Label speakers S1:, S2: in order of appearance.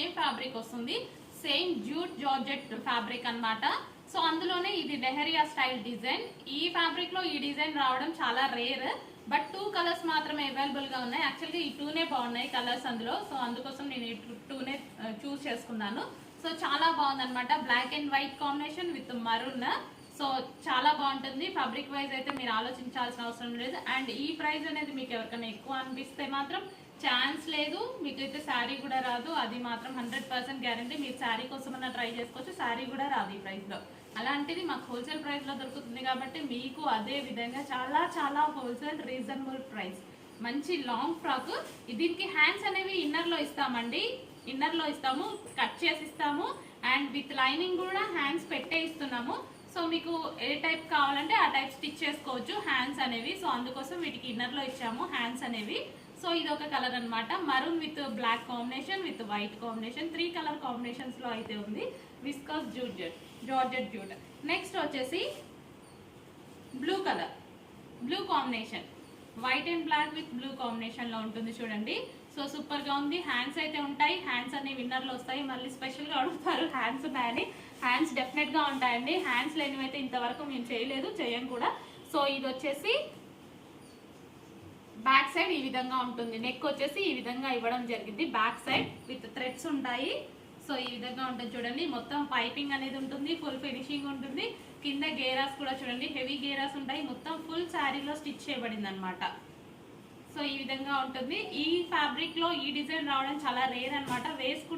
S1: Same fabric వస్తుంది, same jute georgette fabric అన్నమాట. So అందులోనే ఇది లెహరియా స్టైల్ డిజైన్. ఈ ఫ్యాబ్రిక్ లో ఈ డిజైన్ రావడం చాలా రేర్, బట్ 2 కలర్స్ మాత్రమే అవైలబుల్ గా ఉన్నాయి. యాక్చువల్గా ఈ 2నే బాగున్నాయి కలర్స్ అందులో, సో అందుకోసం నేను ఈ 2నే చూస్ చేసుకున్నాను. సో చాలా బాగుంది అనమాట, black and white combination with maroon. So చాలా బాగుంటుంది. ఫ్యాబ్రిక్ వైజ్ అయితే మీరు ఆలోచించాల్సిన అవసరం లేదు. అండ్ ఈ ప్రైస్ అనేది మీకు ఎవరికైనా ఎక్కువ అనిపిస్తే మాత్రం ఛాన్స్ లేదు, మీకైతే శారీ కూడా రాదు, అది మాత్రం 100% గ్యారంటీ. మీరు శారీ కోసమన్నా ట్రై చేసుకోవచ్చు, శారీ కూడా రాదు ఈ ప్రైస్ లో. అలాంటిది మాకు హోల్సేల్ ప్రైస్ లో దొరుకుతుంది కాబట్టి మీకు అదే విధంగా చాలా చాలా హోల్సేల్ రీజనబుల్ ప్రైస్. మంచి లాంగ్ ఫ్రాక్, దీనికి హ్యాండ్స్ అనేవి ఇన్నర్ లో ఇస్తామండి, ఇన్నర్ లో ఇస్తాము, కట్ చేసి ఇస్తాము. అండ్ విత్ లైనింగ్ కూడా హ్యాండ్స్ పెట్టే ఇస్తున్నాము. సో మీకు ఏ టైప్ కావాలంటే ఆ టైప్ స్టిచ్ చేసుకోవచ్చు హ్యాండ్స్ అనేవి. సో అందుకోసం వీటికి ఇన్నర్ లో ఇచ్చాము హ్యాండ్స్ అనేవి. సో ఇది ఒక కలర్ అనమాట, maroon with black combination with white combination, 3 colour combinations లో అయితే ఉంది. Viscose georgette jute. నెక్స్ట్ వచ్చేసి blue colour, blue combination, white and black with blue combination లో ఉంటుంది చూడండి. సో సూపర్ గా ఉంది. హ్యాండ్స్ అయితే ఉంటాయి, హ్యాండ్స్ అనేవి విన్నర్ లో వస్తాయి. మళ్ళీ స్పెషల్ గా అడుగుతారు హ్యాండ్స్ ఉన్నాయని, హ్యాండ్స్ డెఫినెట్ గా ఉంటాయండి. హ్యాండ్స్ లేనివైతే ఇంతవరకు మేము చేయలేదు, చేయం కూడా. సో ఇది వచ్చేసి బ్యాక్ సైడ్ ఈ విధంగా ఉంటుంది, నెక్ వచ్చేసి ఈ విధంగా ఇవ్వడం జరిగింది. బ్యాక్ సైడ్ విత్ థ్రెడ్స్ ఉంటాయి. సో ఈ విధంగా ఉంటుంది చూడండి, మొత్తం పైపింగ్ అనేది ఉంటుంది, ఫుల్ ఫినిషింగ్ ఉంటుంది. కింద గేరాస్ కూడా చూడండి, హెవీ గేరాస్ ఉంటాయి. మొత్తం ఫుల్ శారీలో స్టిచ్ చేయబడింది అనమాట. సో ఈ విధంగా ఉంటుంది. ఈ ఫ్యాబ్రిక్ లో ఈ డిజైన్ రావడం చాలా రేర్ అనమాట. వేసుకుంటే